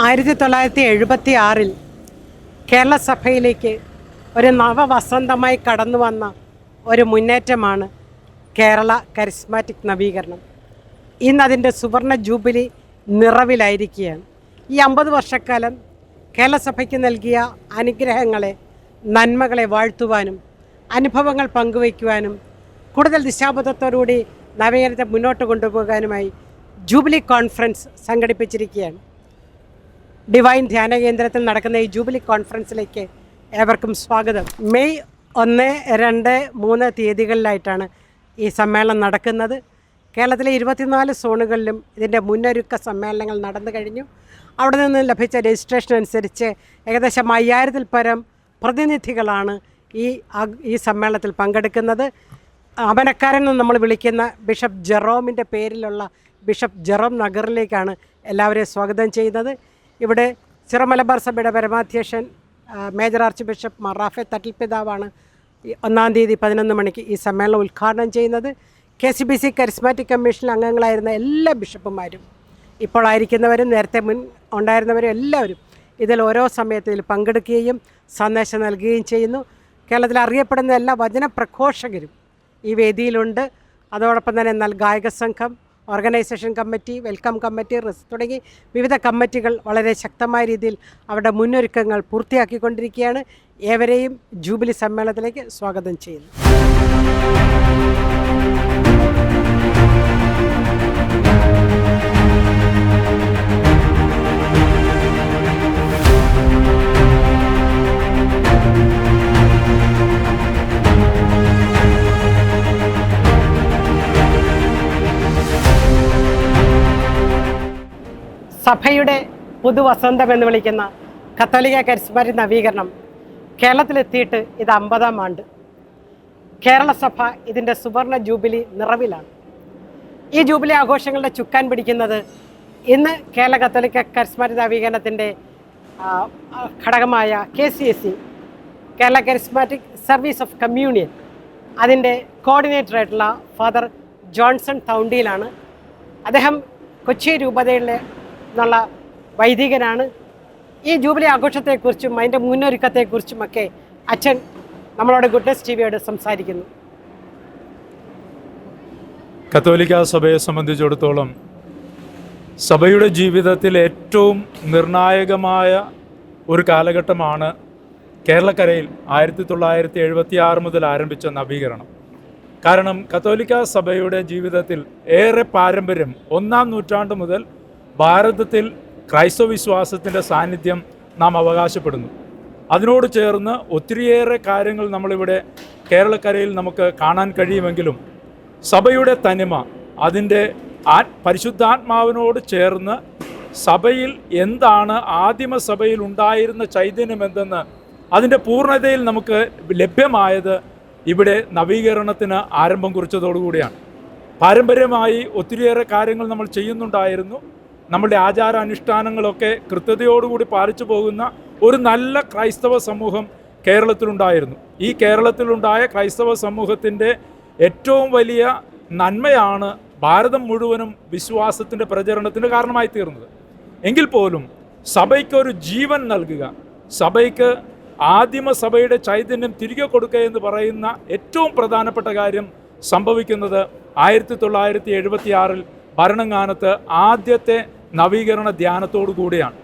1976 കേരള സഭയിലേക്ക് ഒരു നവവസന്തമായി കടന്നു വന്ന ഒരു മുന്നേറ്റമാണ് കേരള കരിസ്മാറ്റിക് നവീകരണം. ഇന്നതിൻ്റെ സുവർണ ജൂബിലി നിറവിലായിരിക്കുകയാണ്. ഈ 50 വർഷക്കാലം കേരള സഭയ്ക്ക് നൽകിയ അനുഗ്രഹങ്ങളെ, നന്മകളെ വാഴ്ത്തുവാനും അനുഭവങ്ങൾ പങ്കുവയ്ക്കുവാനും കൂടുതൽ ദിശാബോധത്തോടുകൂടി നവീകരണത്തെ മുന്നോട്ട് കൊണ്ടുപോകാനുമായി ജൂബിലി കോൺഫറൻസ് സംഘടിപ്പിച്ചിരിക്കുകയാണ്. ഡിവൈൻ ധ്യാന കേന്ദ്രത്തിൽ നടക്കുന്ന ഈ ജൂബിലി കോൺഫറൻസിലേക്ക് ഏവർക്കും സ്വാഗതം. മെയ് 1, 2, 3 തീയതികളിലായിട്ടാണ് ഈ സമ്മേളനം നടക്കുന്നത്. കേരളത്തിലെ 24 സോണുകളിലും ഇതിൻ്റെ മുന്നൊരുക്ക സമ്മേളനങ്ങൾ നടന്നു കഴിഞ്ഞു. അവിടെ നിന്ന് ലഭിച്ച രജിസ്ട്രേഷൻ അനുസരിച്ച് ഏകദേശം 5000-ൽ പരം പ്രതിനിധികളാണ് ഈ സമ്മേളനത്തിൽ പങ്കെടുക്കുന്നത്. അമരക്കാരൻ എന്ന് നമ്മൾ വിളിക്കുന്ന ബിഷപ്പ് ജെറോമിൻ്റെ പേരിലുള്ള ബിഷപ്പ് ജെറോം നഗറിലേക്കാണ് എല്ലാവരെയും സ്വാഗതം ചെയ്യുന്നത്. ഇവിടെ സിറോ മലബാർ സഭയുടെ പരമാധ്യക്ഷൻ major archbishop Mar Raphael Thattil പിതാവാണ് 1 തീയതി 11 മണിക്ക് ഈ സമ്മേളനം ഉദ്ഘാടനം ചെയ്യുന്നത്. KCBC കരിസ്മാറ്റിക് കമ്മീഷനിൽ അംഗങ്ങളായിരുന്ന എല്ലാ ബിഷപ്പുമാരും, ഇപ്പോൾ ആയിരിക്കുന്നവരും നേരത്തെ മുൻ ഉണ്ടായിരുന്നവരും എല്ലാവരും ഇതിൽ ഓരോ സമയത്തിൽ പങ്കെടുക്കുകയും സന്ദേശം നൽകുകയും ചെയ്യുന്നു. കേരളത്തിൽ അറിയപ്പെടുന്ന എല്ലാ വചന പ്രഘോഷകരും ഈ വേദിയിലുണ്ട്. അതോടൊപ്പം തന്നെ എന്നാൽ ഗായക സംഘം, ഓർഗനൈസേഷൻ കമ്മിറ്റി, വെൽക്കം കമ്മിറ്റി തുടങ്ങി വിവിധ കമ്മിറ്റികൾ വളരെ ശക്തമായ രീതിയിൽ അവരുടെ മുന്നൊരുക്കങ്ങൾ പൂർത്തിയാക്കിക്കൊണ്ടിരിക്കുകയാണ്. ഏവരെയും ജൂബിലി സമ്മേളനത്തിലേക്ക് സ്വാഗതം ചെയ്യുന്നു. സഭയുടെ പുതുവസന്തം എന്ന് വിളിക്കുന്ന കത്തോലിക്ക കരിസ്മാറ്റിക് നവീകരണം കേരളത്തിലെത്തിയിട്ട് ഇത് 50-ാം ആണ്ട്. കേരള സഭ ഇതിൻ്റെ സുവർണ ജൂബിലി നിറവിലാണ്. ഈ ജൂബിലി ആഘോഷങ്ങളുടെ ചുക്കാൻ പിടിക്കുന്നത് ഇന്ന് കേരള കത്തോലിക്ക കരിസ്മാറ്റിക് നവീകരണത്തിൻ്റെ ഘടകമായ KCSC, Kerala charismatic service of communion, അതിൻ്റെ കോർഡിനേറ്ററായിട്ടുള്ള ഫാദർ ജോൺസൺ തൗണ്ടിയിലാണ്. അദ്ദേഹം കൊച്ചി രൂപതയിലെ എന്നുള്ള വൈദികനാണ്. ഈ ജൂബിലി ആഘോഷത്തെക്കുറിച്ചും അതിൻ്റെ മുന്നൊരുക്കത്തെക്കുറിച്ചുമൊക്കെ അച്ഛൻ നമ്മളോട് ഗുഡ്നസ് ടിവിയോട് സംസാരിക്കുന്നു. കത്തോലിക്ക സഭയെ സംബന്ധിച്ചിടത്തോളം സഭയുടെ ജീവിതത്തിൽ ഏറ്റവും നിർണായകമായ ഒരു കാലഘട്ടമാണ് കേരളക്കരയിൽ 1976 മുതൽ ആരംഭിച്ച നവീകരണം. കാരണം കത്തോലിക്ക സഭയുടെ ജീവിതത്തിൽ ഏറെ പാരമ്പര്യം 1-ാം നൂറ്റാണ്ട് മുതൽ ഭാരതത്തിൽ ക്രൈസ്തവ വിശ്വാസത്തിൻ്റെ സാന്നിധ്യം നാം അവകാശപ്പെടുന്നു. അതിനോട് ചേർന്ന് ഒത്തിരിയേറെ കാര്യങ്ങൾ നമ്മളിവിടെ കേരളക്കരയിൽ നമുക്ക് കാണാൻ കഴിയുമെങ്കിലും സഭയുടെ തനിമ, അതിൻ്റെ പരിശുദ്ധാത്മാവിനോട് ചേർന്ന് സഭയിൽ എന്താണ് ആദിമ സഭയിൽ ഉണ്ടായിരുന്ന ചൈതന്യം എന്തെന്ന് അതിൻ്റെ പൂർണ്ണതയിൽ നമുക്ക് ലഭ്യമായത് ഇവിടെ നവീകരണത്തിന് ആരംഭം കുറിച്ചതോടുകൂടിയാണ്. പാരമ്പര്യമായി ഒത്തിരിയേറെ കാര്യങ്ങൾ നമ്മൾ ചെയ്യുന്നുണ്ടായിരുന്നു. നമ്മുടെ ആചാരാനുഷ്ഠാനങ്ങളൊക്കെ കൃത്യതയോടുകൂടി പാലിച്ചു പോകുന്ന ഒരു നല്ല ക്രൈസ്തവ സമൂഹം കേരളത്തിലുണ്ടായിരുന്നു. ഈ കേരളത്തിലുണ്ടായ ക്രൈസ്തവ സമൂഹത്തിൻ്റെ ഏറ്റവും വലിയ നന്മയാണ് ഭാരതം മുഴുവനും വിശ്വാസത്തിൻ്റെ പ്രചരണത്തിന് കാരണമായി തീർന്നത്. എങ്കിൽ പോലും സഭയ്ക്കൊരു ജീവൻ നൽകുക, സഭയ്ക്ക് ആദിമസഭയുടെ ചൈതന്യം തിരികെ കൊടുക്കുക എന്ന് പറയുന്ന ഏറ്റവും പ്രധാനപ്പെട്ട കാര്യം സംഭവിക്കുന്നത് 1976 ഭരണങ്ങാനത്ത് ആദ്യത്തെ നവീകരണ ധ്യാനത്തോടു കൂടിയാണ്.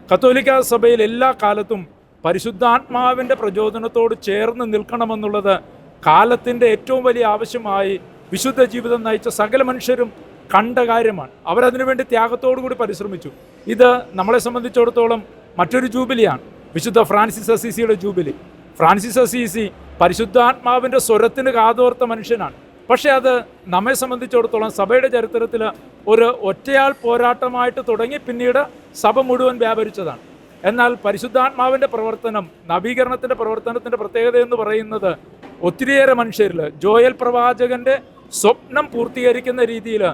കത്തോലിക്ക സഭയിൽ എല്ലാ കാലത്തും പരിശുദ്ധാത്മാവിൻ്റെ പ്രചോദനത്തോട് ചേർന്ന് നിൽക്കണമെന്നുള്ളത് കാലത്തിൻ്റെ ഏറ്റവും വലിയ ആവശ്യമായി വിശുദ്ധ ജീവിതം നയിച്ച സകല മനുഷ്യരും കണ്ട കാര്യമാണ്. അവരതിനുവേണ്ടി ത്യാഗത്തോടു കൂടി പരിശ്രമിച്ചു. ഇത് നമ്മളെ സംബന്ധിച്ചിടത്തോളം മറ്റൊരു ജൂബിലിയാണ്, വിശുദ്ധ ഫ്രാൻസിസ് അസീസിയുടെ ജൂബിലി. ഫ്രാൻസിസ് അസീസി പരിശുദ്ധാത്മാവിൻ്റെ സ്വരത്തിന് കാതോർത്ത മനുഷ്യനാണ്. പക്ഷേ അത് നമ്മെ സംബന്ധിച്ചിടത്തോളം സഭയുടെ ചരിത്രത്തിൽ ഒരു ഒറ്റയാൾ പോരാട്ടമായിട്ട് തുടങ്ങി പിന്നീട് സഭ മുഴുവൻ വ്യാപരിച്ചതാണ്. എന്നാൽ പരിശുദ്ധാത്മാവിൻ്റെ പ്രവർത്തനം, നവീകരണത്തിൻ്റെ പ്രവർത്തനത്തിൻ്റെ പ്രത്യേകത എന്ന് പറയുന്നത് ഒത്തിരിയേറെ മനുഷ്യരിൽ ജോയൽ പ്രവാചകൻ്റെ സ്വപ്നം പൂർത്തീകരിക്കുന്ന രീതിയിൽ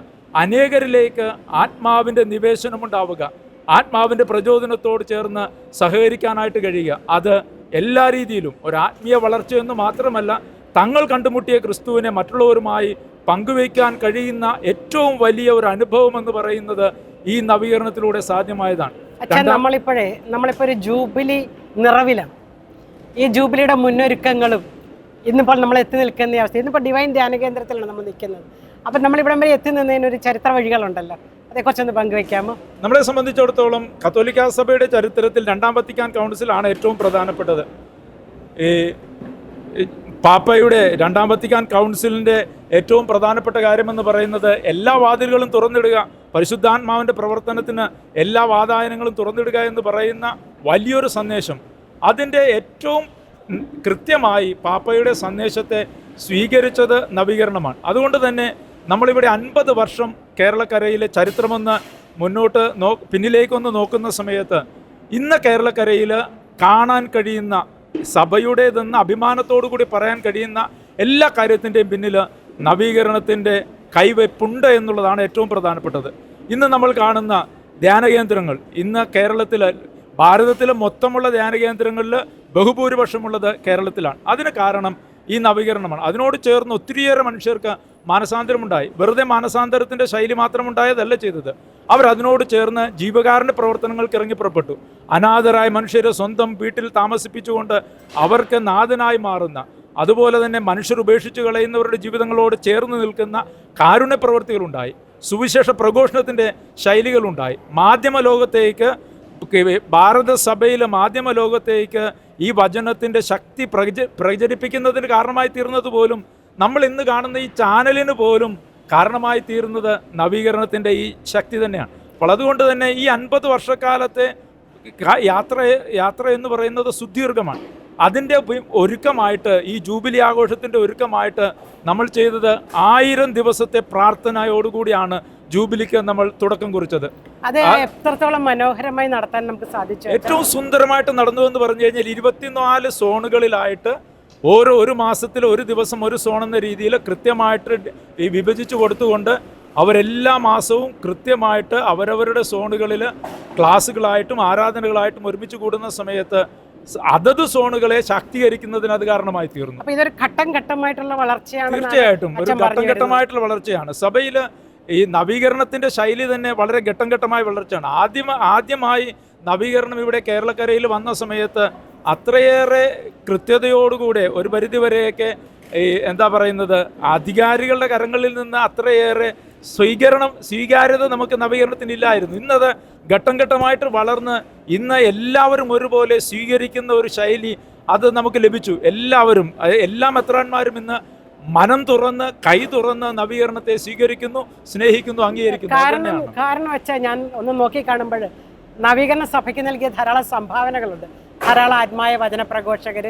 അനേകരിലേക്ക് ആത്മാവിൻ്റെ നിവേശനമുണ്ടാവുക, ആത്മാവിൻ്റെ പ്രചോദനത്തോട് ചേർന്ന് സഹകരിക്കാനായിട്ട് കഴിയുക. അത് എല്ലാ രീതിയിലും ഒരു ആത്മീയ വളർച്ചയെന്ന് മാത്രമല്ല, തങ്ങൾ കണ്ടുമുട്ടിയ ക്രിസ്തുവിനെ മറ്റുള്ളവരുമായി പങ്കുവയ്ക്കാൻ കഴിയുന്ന ഏറ്റവും വലിയ ഒരു അനുഭവം എന്ന് പറയുന്നത് ഈ നവീകരണത്തിലൂടെ സാധ്യമായതാണ്. അച്ഛൻ നമ്മളിപ്പോൾ ഒരു ജൂബിലി നിറവിലാണ്. ഈ ജൂബിലിയുടെ മുന്നൊരുക്കങ്ങളും ഇന്നിപ്പോൾ നമ്മൾ എത്തി നിൽക്കുന്ന അവസ്ഥ, ഇന്നിപ്പോൾ ഡിവൈൻ ധ്യാന കേന്ദ്രത്തിലാണ് നമ്മൾ നിൽക്കുന്നത്. അപ്പം നമ്മളിവിടം വരെ എത്തി നിന്നതിനൊരു ചരിത്ര വഴികളുണ്ടല്ലോ, അതേക്കുറിച്ചൊന്ന് പങ്കുവയ്ക്കാമോ? നമ്മളെ സംബന്ധിച്ചിടത്തോളം കത്തോലിക്കാ സഭയുടെ ചരിത്രത്തിൽ രണ്ടാം വത്തിക്കാൻ കൗൺസിലാണ് ഏറ്റവും പ്രധാനപ്പെട്ടത്. ഈ പാപ്പയുടെ രണ്ടാം വത്തിക്കാൻ കൗൺസിലിൻ്റെ ഏറ്റവും പ്രധാനപ്പെട്ട കാര്യമെന്ന് പറയുന്നത് എല്ലാ വാതിലുകളും തുറന്നിടുക, പരിശുദ്ധാത്മാവിൻ്റെ പ്രവർത്തനത്തിന് എല്ലാ വാതായനങ്ങളും തുറന്നിടുക എന്ന് പറയുന്ന വലിയൊരു സന്ദേശം. അതിൻ്റെ ഏറ്റവും കൃത്യമായി പാപ്പയുടെ സന്ദേശത്തെ സ്വീകരിച്ചത് നവീകരണമാണ്. അതുകൊണ്ട് തന്നെ നമ്മളിവിടെ 50 വർഷം കേരളക്കരയിലെ ചരിത്രമൊന്ന് മുന്നോട്ട് പിന്നിലേക്കൊന്ന് നോക്കുന്ന സമയത്ത് ഇന്ന് കേരളക്കരയിൽ കാണാൻ കഴിയുന്ന സഭയുടേതെന്ന് അഭിമാനത്തോടു കൂടി പറയാൻ കഴിയുന്ന എല്ലാ കാര്യത്തിൻ്റെയും പിന്നിൽ നവീകരണത്തിൻ്റെ കൈവയ്പുണ്ട് എന്നുള്ളതാണ് ഏറ്റവും പ്രധാനപ്പെട്ടത്. ഇന്ന് നമ്മൾ കാണുന്ന ധ്യാനകേന്ദ്രങ്ങൾ, ഇന്ന് കേരളത്തിൽ ഭാരതത്തിലെ മൊത്തമുള്ള ധ്യാനകേന്ദ്രങ്ങളിൽ ബഹുഭൂരിപക്ഷമുള്ളത് കേരളത്തിലാണ്. അതിന് കാരണം ഈ നവീകരണമാണ്. അതിനോട് ചേർന്ന് ഒത്തിരിയേറെ മനുഷ്യർക്ക് മാനസാന്തരമുണ്ടായി. വെറുതെ മാനസാന്തരത്തിൻ്റെ ശൈലി മാത്രം ഉണ്ടായതല്ല ചെയ്തത്, അവരതിനോട് ചേർന്ന് ജീവകാരുണ്യ പ്രവർത്തനങ്ങൾക്ക് ഇറങ്ങി പുറപ്പെട്ടു. അനാഥരായ മനുഷ്യരെ സ്വന്തം വീട്ടിൽ താമസിപ്പിച്ചുകൊണ്ട് അവർക്ക് നാഥനായി മാറുന്ന, അതുപോലെ തന്നെ മനുഷ്യർ ഉപേക്ഷിച്ച് കളയുന്നവരുടെ ജീവിതങ്ങളോട് ചേർന്ന് നിൽക്കുന്ന കാരുണ്യ പ്രവർത്തികളുണ്ടായി. സുവിശേഷ പ്രഘോഷണത്തിൻ്റെ ശൈലികളുണ്ടായി. മാധ്യമ ലോകത്തേക്ക്, ഭാരത സഭയിലെ മാധ്യമ ലോകത്തേക്ക് ഈ വചനത്തിൻ്റെ ശക്തി പ്രചരിപ്പിക്കുന്നതിന് കാരണമായി തീർന്നത് പോലും, നമ്മൾ ഇന്ന് കാണുന്ന ഈ ചാനലിന് പോലും കാരണമായി തീരുന്നത് നവീകരണത്തിൻ്റെ ഈ ശക്തി തന്നെയാണ്. അപ്പോൾ അതുകൊണ്ട് തന്നെ ഈ 50 വർഷക്കാലത്തെ യാത്ര എന്ന് പറയുന്നത് സുദീർഘമാണ്. അതിൻ്റെ ഒരുക്കമായിട്ട്, ഈ ജൂബിലി ആഘോഷത്തിൻ്റെ ഒരുക്കമായിട്ട് നമ്മൾ ചെയ്തത് 1000 ദിവസത്തെ പ്രാർത്ഥനയോടുകൂടിയാണ് ജൂബിലിക്ക് നമ്മൾ തുടക്കം കുറിച്ചത്. അത് എത്രത്തോളം മനോഹരമായി നടത്താൻ നമുക്ക് സാധിച്ചു? ഏറ്റവും സുന്ദരമായിട്ട് നടന്നു എന്ന് പറഞ്ഞു കഴിഞ്ഞാൽ 24 സോണുകളിലായിട്ട് ഒരു മാസത്തിൽ ഒരു ദിവസം ഒരു സോൺ എന്ന രീതിയിൽ കൃത്യമായിട്ട് വിഭജിച്ചു കൊടുത്തുകൊണ്ട് അവരെല്ലാ മാസവും കൃത്യമായിട്ട് അവരവരുടെ സോണുകളിൽ ക്ലാസ്സുകളായിട്ടും ആരാധനകളായിട്ടും ഒരുമിച്ച് കൂടുന്ന സമയത്ത് അതത് സോണുകളെ ശാക്തീകരിക്കുന്നതിന് അത് കാരണമായി തീർന്നു. ഇതൊരു ഘട്ടം ഘട്ടമായിട്ടുള്ള വളർച്ചയാണ്. തീർച്ചയായിട്ടും ഒരു ഘട്ടം ഘട്ടമായിട്ടുള്ള വളർച്ചയാണ്. സഭയിൽ ഈ നവീകരണത്തിൻ്റെ ശൈലി തന്നെ വളരെ ഘട്ടം ഘട്ടമായ വളർച്ചയാണ്. ആദ്യമായി നവീകരണം ഇവിടെ കേരളക്കരയിൽ വന്ന സമയത്ത് അത്രയേറെ കൃത്യതയോടുകൂടെ ഒരു പരിധിവരെയൊക്കെ എന്താ പറയുന്നത്, അധികാരികളുടെ കരങ്ങളിൽ നിന്ന് അത്രയേറെ സ്വീകാര്യത നമുക്ക് നവീകരണത്തിനില്ലായിരുന്നു. ഇന്നത് ഘട്ടം ഘട്ടമായിട്ട് വളർന്ന് ഇന്ന് എല്ലാവരും ഒരുപോലെ സ്വീകരിക്കുന്ന ഒരു ശൈലി അത് നമുക്ക് ലഭിച്ചു. എല്ലാ മെത്രാന്മാരും ഇന്ന് മനം തുറന്ന് കൈ തുറന്ന് നവീകരണത്തെ സ്വീകരിക്കുന്നു, സ്നേഹിക്കുന്നു, അംഗീകരിക്കുന്നു. കാരണം വെച്ചാൽ ഞാൻ ഒന്ന് നോക്കി കാണുമ്പോൾ നവീകരണ സഭയ്ക്ക് നൽകിയ ധാരാളം സംഭാവനകളുണ്ട്. ധാരാളം ആത്മായ വചന പ്രഘോഷകർ,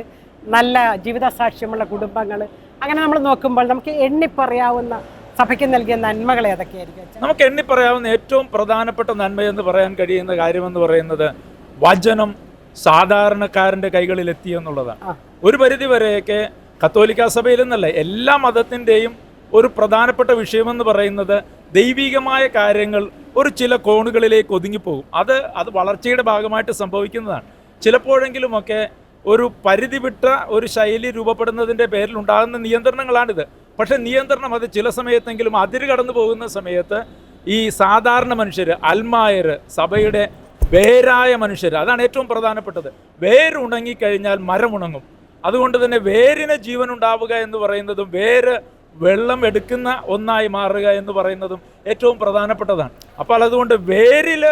നല്ല ജീവിത സാക്ഷ്യമുള്ള കുടുംബങ്ങൾ, അങ്ങനെ നമ്മൾ നോക്കുമ്പോൾ നമുക്ക് എണ്ണിപ്പറയാവുന്ന സഭയ്ക്ക് നൽകിയ നന്മകൾ ഏതൊക്കെയായിരിക്കും? നമുക്ക് എണ്ണിപ്പറയാവുന്ന ഏറ്റവും പ്രധാനപ്പെട്ട നന്മയെന്ന് പറയാൻ കഴിയുന്ന കാര്യമെന്ന് പറയുന്നത് വചനം സാധാരണക്കാരൻ്റെ കൈകളിൽ എത്തി എന്നുള്ളതാണ്. ഒരു പരിധി വരെയൊക്കെ കത്തോലിക്കാ സഭയിൽ നിന്നല്ല, എല്ലാ മതത്തിൻ്റെയും ഒരു പ്രധാനപ്പെട്ട വിഷയമെന്ന് പറയുന്നത് ദൈവികമായ കാര്യങ്ങൾ ഒരു ചില കോണുകളിലേക്ക് ഒതുങ്ങിപ്പോകും. അത് വളർച്ചയുടെ ഭാഗമായിട്ട് സംഭവിക്കുന്നതാണ്. ചിലപ്പോഴെങ്കിലുമൊക്കെ ഒരു പരിധി വിട്ട ഒരു ശൈലി രൂപപ്പെടുന്നതിൻ്റെ പേരിൽ ഉണ്ടാകുന്ന നിയന്ത്രണങ്ങളാണിത്. പക്ഷേ നിയന്ത്രണം അത് ചില സമയത്തെങ്കിലും അതിര് കടന്നു പോകുന്ന സമയത്ത് ഈ സാധാരണ മനുഷ്യർ, അൽമായർ, സഭയുടെ വേരായ മനുഷ്യർ, അതാണ് ഏറ്റവും പ്രധാനപ്പെട്ടത്. വേരുണങ്ങിക്കഴിഞ്ഞാൽ മരമുണങ്ങും. അതുകൊണ്ട് തന്നെ വേരിന് ജീവൻ ഉണ്ടാവുക എന്ന് പറയുന്നതും വേര് വെള്ളം എടുക്കുന്ന ഒന്നായി മാറുക എന്ന് പറയുന്നതും ഏറ്റവും പ്രധാനപ്പെട്ടതാണ്. അപ്പോൾ അതുകൊണ്ട് വേരിൽ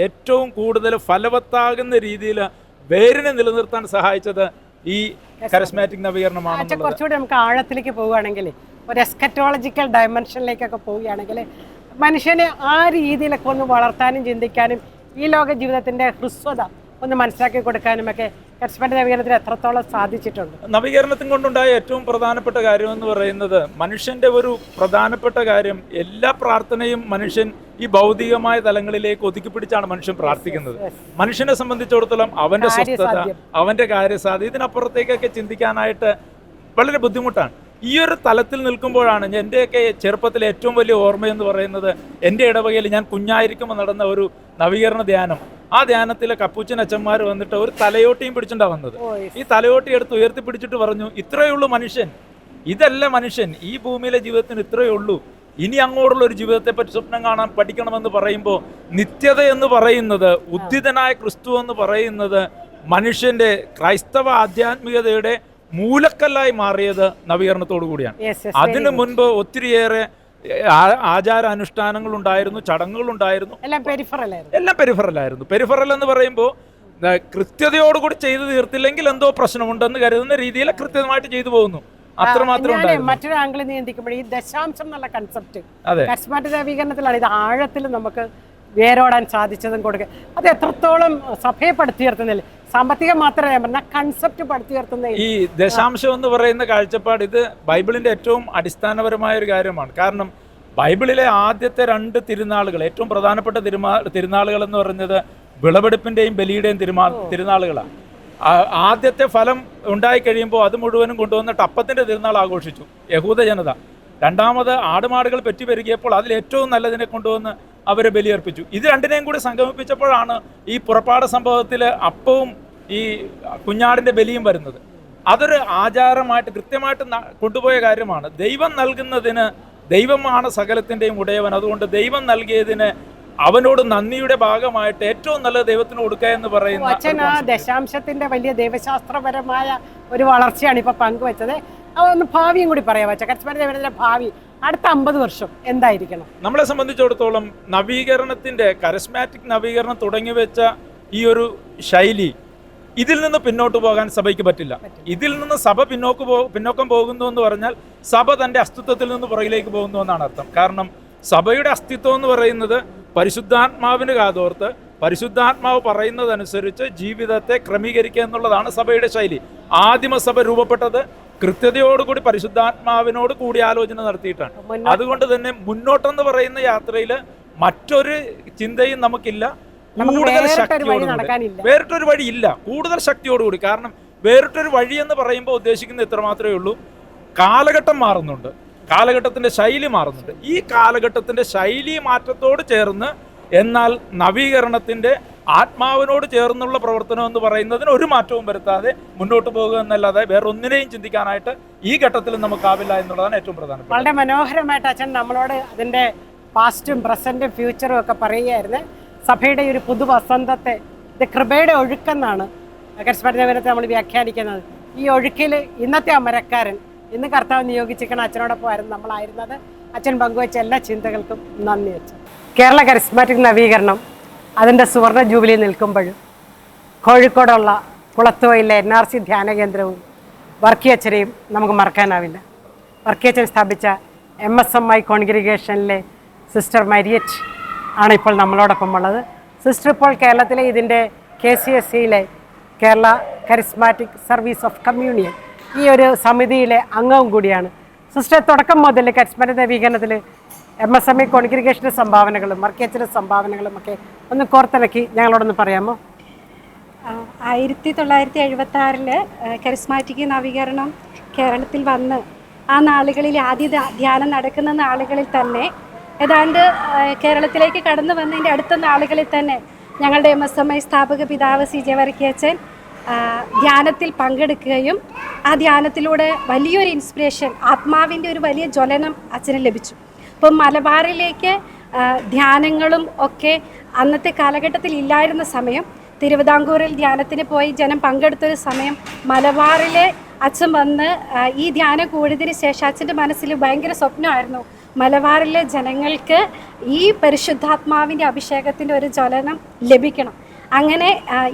ഏറ്റവും കൂടുതൽ ഫലവത്താകുന്ന രീതിയിൽ വേരിനെ നിലനിർത്താൻ സഹായിച്ചത് ഈ കരിസ്മാറ്റിക് നവീകരണമാണ്. കുറച്ചുകൂടി നമുക്ക് ആഴത്തിലേക്ക് പോവുകയാണെങ്കിൽ, ഒരു എസ്കറ്റോളജിക്കൽ ഡയമെൻഷനിലേക്കൊക്കെ പോവുകയാണെങ്കിൽ, മനുഷ്യനെ ആ രീതിയിലൊക്കെ ഒന്ന് വളർത്താനും ചിന്തിക്കാനും ഈ ലോക ജീവിതത്തിൻ്റെ ഹ്രസ്വത ഒന്ന് മനസ്സിലാക്കി കൊടുക്കാനുമൊക്കെ കരിസ്മാറ്റിക് നവീകരണത്തിന് എത്രത്തോളം സാധിച്ചിട്ടുണ്ട്? നവീകരണത്തിന് കൊണ്ടുണ്ടായ ഏറ്റവും പ്രധാനപ്പെട്ട കാര്യം എന്ന് പറയുന്നത് മനുഷ്യൻ്റെ ഒരു പ്രധാനപ്പെട്ട കാര്യം, എല്ലാ പ്രാർത്ഥനയും മനുഷ്യൻ ഈ ഭൗതികമായ തലങ്ങളിലേക്ക് ഒതുക്കിപ്പിടിച്ചാണ് മനുഷ്യൻ പ്രാർത്ഥിക്കുന്നത്. മനുഷ്യനെ സംബന്ധിച്ചിടത്തോളം അവൻ്റെ സ്വസ്ഥത, അവൻ്റെ കാര്യസാധ്യത, ഇതിനപ്പുറത്തേക്കൊക്കെ ചിന്തിക്കാനായിട്ട് വളരെ ബുദ്ധിമുട്ടാണ്. ഈ ഒരു തലത്തിൽ നിൽക്കുമ്പോഴാണ് എൻ്റെയൊക്കെ ചെറുപ്പത്തിലെ ഏറ്റവും വലിയ ഓർമ്മയെന്ന് പറയുന്നത്, എൻ്റെ ഇടവകയിൽ ഞാൻ കുഞ്ഞായിരിക്കുമ്പോൾ നടന്ന ഒരു നവീകരണ ധ്യാനം. ആ ധ്യാനത്തിലെ കപ്പൂച്ചൻ അച്ഛന്മാർ വന്നിട്ട് ഒരു തലയോട്ടിയും പിടിച്ചിട്ടാണ് വന്നത്. ഈ തലയോട്ടി എടുത്ത് ഉയർത്തി പിടിച്ചിട്ട് പറഞ്ഞു, ഇത്രയേ ഉള്ളൂ മനുഷ്യൻ, ഇതല്ല മനുഷ്യൻ, ഈ ഭൂമിയിലെ ജീവിതത്തിന് ഇത്രയേ ഉള്ളൂ. ഇനി അങ്ങോട്ടുള്ള ഒരു ജീവിതത്തെ പറ്റി സ്വപ്നം കാണാൻ പഠിക്കണമെന്ന് പറയുമ്പോൾ നിത്യത എന്ന് പറയുന്നത്, ഉദ്ധിതനായ ക്രിസ്തു എന്ന് പറയുന്നത് മനുഷ്യന്റെ ക്രൈസ്തവ ആധ്യാത്മികതയുടെ മൂലക്കല്ലായി മാറിയത് നവീകരണത്തോടു കൂടിയാണ്. അതിനു മുൻപ് ഒത്തിരിയേറെ ആചാരാനുഷ്ഠാനങ്ങളുണ്ടായിരുന്നു, ചടങ്ങുകളുണ്ടായിരുന്നു, എല്ലാം പെരിഫറലായിരുന്നു. പെരിഫറൽ എന്ന് പറയുമ്പോൾ കൃത്യതയോടുകൂടി ചെയ്തു തീർത്തില്ലെങ്കിൽ എന്തോ പ്രശ്നമുണ്ടെന്ന് കരുതുന്ന രീതിയിൽ കൃത്യമായിട്ട് ചെയ്തു പോകുന്നു, അത്രമാത്രം. മറ്റൊരു ആംഗിൾ നീന്തിക്കുമ്പോൾ ഈ ദശാംശം എന്നുള്ള കൺസെപ്റ്റ് കരിസ്മാറ്റിക് നവീകരണത്തിലാണ് ഇത് ആഴത്തിൽ നമുക്ക് വേരോടാൻ സാധിച്ചതും കൊടുക്കുക. അത് എത്രത്തോളം സഭയെ പടുത്തുയർത്തുന്നില്ല, സാമ്പത്തികം മാത്രമേ പറഞ്ഞ കൺസെപ്റ്റ് പടുത്തുയർത്തുന്ന ഈ ദശാംശം എന്ന് പറയുന്ന കാഴ്ചപ്പാട് ഇത് ബൈബിളിന്റെ ഏറ്റവും അടിസ്ഥാനപരമായ ഒരു കാര്യമാണ്. കാരണം ബൈബിളിലെ ആദ്യത്തെ 2 തിരുനാളുകൾ, ഏറ്റവും പ്രധാനപ്പെട്ട തിരുനാളുകൾ എന്ന് പറയുന്നത് വിളവെടുപ്പിന്റെയും ബലിയുടെയും തിരുനാളുകളാണ്. ആദ്യത്തെ ഫലം ഉണ്ടായി കഴിയുമ്പോൾ അത് മുഴുവനും കൊണ്ടുവന്നിട്ട് അപ്പത്തിന്റെ തിരുനാൾ ആഘോഷിച്ചു യഹൂദ ജനത. രണ്ടാമത് ആടുമാടുകൾ പെറ്റുപെരുകിയപ്പോൾ അതിൽ ഏറ്റവും നല്ലതിനെ കൊണ്ടുവന്ന് അവരെ ബലിയർപ്പിച്ചു. ഇത് രണ്ടിനെയും കൂടി സംഗമിപ്പിച്ചപ്പോഴാണ് ഈ പുറപ്പാട് സംഭവത്തിൽ അപ്പവും ഈ കുഞ്ഞാടിന്റെ ബലിയും വരുന്നത്. അതൊരു ആചാരമായിട്ട് കൃത്യമായിട്ട് കൊണ്ടുപോയ കാര്യമാണ്. ദൈവം നൽകുന്നതിന് ദൈവമാണ് സകലത്തിൻ്റെയും ഉടയവൻ. അതുകൊണ്ട് ദൈവം നൽകിയതിന് അവനോട് നന്ദിയുടെ ഭാഗമായിട്ട് ഏറ്റവും നല്ലത് ദൈവത്തിന് കൊടുക്കുക എന്ന് പറയുന്ന അച്ഛൻ ആ ദശാംശത്തിന്റെ വലിയ ദൈവശാസ്ത്രപരമായ ഒരു വളർച്ചയാണ് ഇപ്പൊ പങ്കുവെച്ചത്. അതൊന്ന് ഭാവിയും കൂടി പറയാം അച്ഛൻ, കരിസ്മാറ്റിക് നവീകരണത്തിന്റെ ഭാവി അടുത്ത 50 വർഷം എന്തായിരിക്കണം? നമ്മളെ സംബന്ധിച്ചിടത്തോളം നവീകരണത്തിന്റെ കരിസ്മാറ്റിക് നവീകരണം തുടങ്ങി വെച്ച ഈ ഒരു ശൈലി, ഇതിൽ നിന്ന് പിന്നോട്ട് പോകാൻ സഭയ്ക്ക് പറ്റില്ല. ഇതിൽ നിന്ന് സഭ പിന്നോക്കം പോകുന്നു എന്ന് പറഞ്ഞാൽ സഭ തന്റെ അസ്തിത്വത്തിൽ നിന്ന് പുറകിലേക്ക് പോകുന്നു എന്നാണ് അർത്ഥം. കാരണം സഭയുടെ അസ്തിത്വം എന്ന് പറയുന്നത് പരിശുദ്ധാത്മാവിന് കാതോർത്ത് പരിശുദ്ധാത്മാവ് പറയുന്നതനുസരിച്ച് ജീവിതത്തെ ക്രമീകരിക്കുക എന്നുള്ളതാണ് സഭയുടെ ശൈലി. ആദിമസഭ രൂപപ്പെട്ടത് കൃത്യതയോടുകൂടി പരിശുദ്ധാത്മാവിനോട് കൂടിയാലോചന നടത്തിയിട്ടാണ്. അതുകൊണ്ട് തന്നെ മുന്നോട്ടെന്ന് പറയുന്ന യാത്രയിൽ മറ്റൊരു ചിന്തയും നമുക്കില്ല. കൂടുതൽ ശക്തിയോടുകൂടി വേറിട്ടൊരു വഴിയില്ല, കൂടുതൽ ശക്തിയോടുകൂടി. കാരണം വേറിട്ടൊരു വഴി എന്ന് പറയുമ്പോൾ ഉദ്ദേശിക്കുന്നത് ഇത്ര മാത്രമേ ഉള്ളൂ, കാലഘട്ടം മാറുന്നുണ്ട്, കാലഘട്ടത്തിന്റെ ശൈലി മാറുന്നുണ്ട്. ഈ കാലഘട്ടത്തിന്റെ ശൈലി മാറ്റത്തോട് ചേർന്ന് എന്നാൽ നവീകരണത്തിന്റെ ആത്മാവിനോട് ചേർന്നുള്ള പ്രവർത്തനം എന്ന് പറയുന്നതിന് ഒരു മാറ്റവും വരുത്താതെ മുന്നോട്ട് പോകുക എന്നല്ലാതെ വേറെ ഒന്നിനെയും ചിന്തിക്കാനായിട്ട് ഈ ഘട്ടത്തിൽ നമുക്കാവില്ല എന്നുള്ളതാണ് ഏറ്റവും പ്രധാനപ്പെട്ടത്. വളരെ മനോഹരമായിട്ട് അച്ഛൻ നമ്മളോട് അതിന്റെ പാസ്റ്റും പ്രസന്റും ഫ്യൂച്ചറും ഒക്കെ പറയുകയായിരുന്നു. സഭയുടെ ഒരു പുതുവസന്തത്തെ ഇത് കൃപയുടെ ഒഴുക്കെന്നാണ് കരിസ്മാറ്റിക് നവീകരണത്തെ നമ്മൾ വ്യാഖ്യാനിക്കുന്നത്. ഈ ഒഴുക്കിൽ ഇന്നത്തെ അമരക്കാരൻ, ഇന്ന് കർത്താവ് നിയോഗിച്ചിരിക്കുന്ന അച്ഛനോടൊപ്പം ആയിരുന്നു നമ്മളായിരുന്നത്. അച്ഛൻ പങ്കുവച്ച എല്ലാ ചിന്തകൾക്കും നന്ദി അച്ഛൻ. കേരള കരിസ്മാറ്റിക് നവീകരണം അതിൻ്റെ സുവർണ ജൂബിലി നിൽക്കുമ്പോഴും കോഴിക്കോടുള്ള കുളത്തുവയിലെ NRC ധ്യാന കേന്ദ്രവും വർക്കിയച്ചനെയും നമുക്ക് മറക്കാനാവില്ല. വർക്കിയച്ചൻ സ്ഥാപിച്ച MSMI കോൺഗ്രിഗേഷനിലെ സിസ്റ്റർ മരിയറ്റ് ആണ് ഇപ്പോൾ നമ്മളോടൊപ്പം ഉള്ളത്. സിസ്റ്റർ ഇപ്പോൾ കേരളത്തിലെ ഇതിൻ്റെ KCSE Kerala charismatic service of communion ഈ ഒരു സമിതിയിലെ അംഗവും കൂടിയാണ്. സിസ്റ്റർ തുടക്കം മുതൽ കരിസ്മാറ്റിക് നവീകരണത്തിൽ MSMI കോൺഗ്രിഗേഷൻ്റെ സംഭാവനകളും വർക്കിയച്ചൻ്റെ സംഭാവനകളും ഒക്കെ ഒന്ന് കോർത്തിണക്കി ഞങ്ങളോടൊന്ന് പറയാമോ? 1976 കരിസ്മാറ്റിക് നവീകരണം കേരളത്തിൽ വന്ന് ആ നാളുകളിൽ ആദ്യ ധ്യാനം നടക്കുന്ന നാളുകളിൽ തന്നെ ഏതാണ്ട് കേരളത്തിലേക്ക് കടന്നു വന്നതിൻ്റെ അടുത്ത നാളുകളിൽ തന്നെ ഞങ്ങളുടെ MSMI സ്ഥാപക പിതാവ് CJ വർക്കിയച്ചൻ ധ്യാനത്തിൽ പങ്കെടുക്കുകയും ആ ധ്യാനത്തിലൂടെ വലിയൊരു ഇൻസ്പിറേഷൻ, ആത്മാവിൻ്റെ ഒരു വലിയ ജ്വലനം അച്ഛന് ലഭിച്ചു. അപ്പം മലബാറിലേക്ക് ധ്യാനങ്ങളും ഒക്കെ അന്നത്തെ കാലഘട്ടത്തിൽ ഇല്ലായിരുന്ന സമയം, തിരുവിതാംകൂറിൽ ധ്യാനത്തിന് പോയി ജനം പങ്കെടുത്തൊരു സമയം മലബാറിലെ അച്ഛൻ വന്ന് ഈ ധ്യാനം കൂടിയതിന് ശേഷം അച്ഛൻ്റെ മനസ്സിൽ ഭയങ്കര സ്വപ്നമായിരുന്നു, മലബാറിലെ ജനങ്ങൾക്ക് ഈ പരിശുദ്ധാത്മാവിൻ്റെ അഭിഷേകത്തിൻ്റെ ഒരു ജ്വലനം ലഭിക്കണം. അങ്ങനെ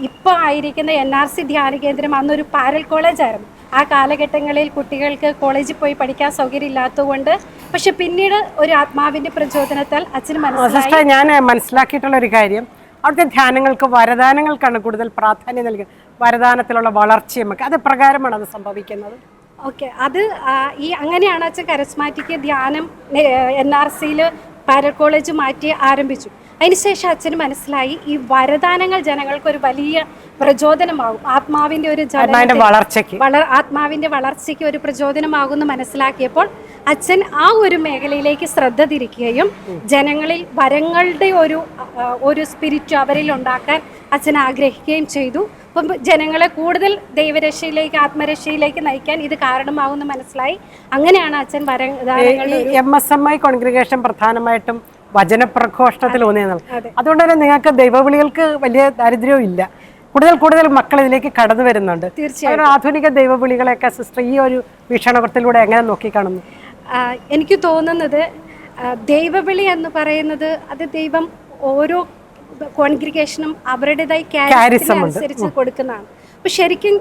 ഇപ്പോൾ ആയിരിക്കുന്ന NRC ധ്യാന കേന്ദ്രം അന്നൊരു പാരൽ കോളേജായിരുന്നു. ആ കാലഘട്ടങ്ങളിൽ കുട്ടികൾക്ക് കോളേജിൽ പോയി പഠിക്കാൻ സൗകര്യം ഇല്ലാത്തതുകൊണ്ട്, പക്ഷെ പിന്നീട് ഒരു ആത്മാവിൻ്റെ പ്രചോദനത്താൽ അച്ഛന് മനസ്സിലായി. ഞാൻ മനസ്സിലാക്കിയിട്ടുള്ള ഒരു കാര്യം, അവിടുത്തെ ധ്യാനങ്ങൾക്ക് വരദാനങ്ങൾക്കാണ് കൂടുതൽ പ്രാധാന്യം നൽകുന്നത്. വരദാനത്തിലുള്ള വളർച്ചയും ഒക്കെ അത് പ്രകാരമാണ് അത് സംഭവിക്കുന്നത്. ഓക്കെ, അത് അങ്ങനെയാണ് അച്ഛൻ കരിസ്മാറ്റിക് ധ്യാനം NRCയിൽ പാരൽ കോളേജ് മാറ്റി ആരംഭിച്ചു. അതിനുശേഷം അച്ഛന് മനസ്സിലായി ഈ വരദാനങ്ങൾ ജനങ്ങൾക്കൊരു വലിയ പ്രചോദനമാകും, ആത്മാവിൻ്റെ ഒരു ആത്മാവിൻ്റെ വളർച്ചയ്ക്ക് ഒരു പ്രചോദനമാകുമെന്ന് മനസ്സിലാക്കിയപ്പോൾ അച്ഛൻ ആ ഒരു മേഖലയിലേക്ക് ശ്രദ്ധ തിരിക്കുകയും ജനങ്ങളിൽ വരങ്ങളുടെ ഒരു സ്പിരിറ്റ് അവരിൽ ഉണ്ടാക്കാൻ അച്ഛൻ ആഗ്രഹിക്കുകയും ചെയ്തു. അപ്പം ജനങ്ങളെ കൂടുതൽ ദൈവരക്ഷയിലേക്ക് ആത്മരക്ഷയിലേക്ക് നയിക്കാൻ ഇത് കാരണമാകുമെന്ന് മനസ്സിലായി. അങ്ങനെയാണ് അച്ഛൻ MSMI കോൺഗ്രിഗേഷൻ പ്രധാനമായിട്ടും വചനപ്രഘോഷണത്തിൽ ഊന്നിയത്. അതുകൊണ്ട് തന്നെ നിങ്ങൾക്ക് ദൈവവിളികൾക്ക് വലിയ ദാരിദ്ര്യവും ഇല്ല. കൂടുതൽ മക്കൾ ഇതിലേക്ക് കടന്നു വരുന്നുണ്ട്. തീർച്ചയായും ആധുനിക ദൈവവിളികളെയൊക്കെ സിസ്റ്റർ ഈ ഒരു വീക്ഷണത്തിലൂടെ എങ്ങനെ നോക്കിക്കാണുന്നു? എനിക്ക് തോന്നുന്നത് ദൈവവിളി എന്ന് പറയുന്നത് അത് ദൈവം ഓരോ കോൺഗ്രിഗേഷനും അവരുടേതായി ക്യാരിസം അനുസരിച്ച് കൊടുക്കുന്നതാണ്. അപ്പോൾ ശരിക്കും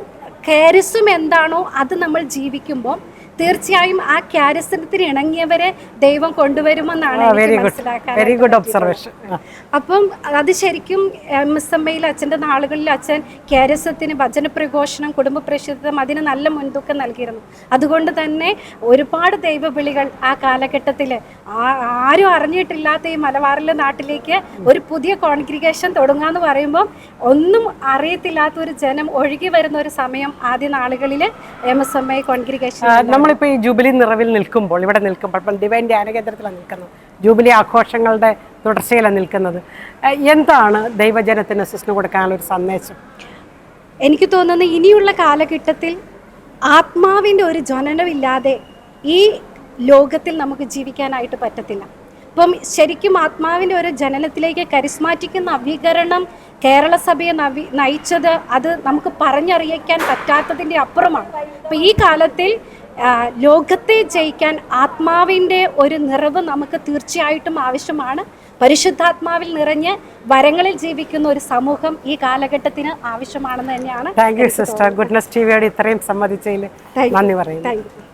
ക്യാരിസം എന്താണോ അത് നമ്മൾ ജീവിക്കുമ്പോൾ തീർച്ചയായും ആ ക്യാരിസത്തിന് ഇണങ്ങിയവരെ ദൈവം കൊണ്ടുവരുമെന്നാണ് എനിക്ക് മനസ്സിലാക്കാൻ. അപ്പം അത് ശരിക്കും MSMAയിൽ അച്ഛൻ്റെ നാളുകളിൽ അച്ഛൻ ക്യാരിസത്തിന് വചനപ്രഘോഷണം, കുടുംബ പ്രശുദ്ധം അതിന് നല്ല മുൻതൂക്കം നൽകിയിരുന്നു. അതുകൊണ്ട് തന്നെ ഒരുപാട് ദൈവവിളികൾ ആ കാലഘട്ടത്തിൽ ആരും അറിഞ്ഞിട്ടില്ലാത്ത ഈ മലബാറിലെ നാട്ടിലേക്ക് ഒരു പുതിയ കോൺഗ്രിഗേഷൻ തുടങ്ങാന്ന് പറയുമ്പോൾ ഒന്നും അറിയത്തില്ലാത്ത ഒരു ജനം ഒഴുകി വരുന്ന ഒരു സമയം ആദ്യ നാളുകളിൽ MSMA കോൺഗ്രിഗേഷൻ. നമ്മളിപ്പോൾ ഈ ജൂബിലി നിറവിൽ നിൽക്കുമ്പോൾ, ഇവിടെ നിൽക്കുമ്പോൾ ഡിവൈൻ ധ്യാന കേന്ദ്രത്തിലാണ് നിൽക്കുന്നത്, ജൂബിലി ആഘോഷങ്ങളുടെ തുടർച്ചയിലാണ് നിൽക്കുന്നത്, എന്താണ് ദൈവജനത്തിന് സിസ്റ്റർ കൊടുക്കാനുള്ള ഒരു സന്ദേശം? എനിക്ക് തോന്നുന്നത് ഇനിയുള്ള കാലഘട്ടത്തിൽ ആത്മാവിൻ്റെ ഒരു ജ്വലനമില്ലാതെ ഈ ലോകത്തിൽ നമുക്ക് ജീവിക്കാനായിട്ട് പറ്റത്തില്ല. അപ്പം ശരിക്കും ആത്മാവിൻ്റെ ഒരു ജനനത്തിലേക്ക് കരിസ്മാറ്റിക് നവീകരണം കേരള സഭയെ നയിച്ചത് അത് നമുക്ക് പറഞ്ഞറിയിക്കാൻ പറ്റാത്തതിൻ്റെ അപ്പുറമാണ്. അപ്പം ഈ കാലത്തിൽ ലോകത്തെ ജയിക്കാൻ ആത്മാവിൻ്റെ ഒരു നിറവ് നമുക്ക് തീർച്ചയായിട്ടും ആവശ്യമാണ്. പരിശുദ്ധാത്മാവിൽ നിറഞ്ഞ് വരങ്ങളിൽ ജീവിക്കുന്ന ഒരു സമൂഹം ഈ കാലഘട്ടത്തിന് ആവശ്യമാണെന്ന് തന്നെയാണ്. Thank you sister. ഗുഡ്നസ് ടിവിയോട് ഇത്രയും സമ്മതിച്ചതിൽ നന്ദി പറയുന്നു.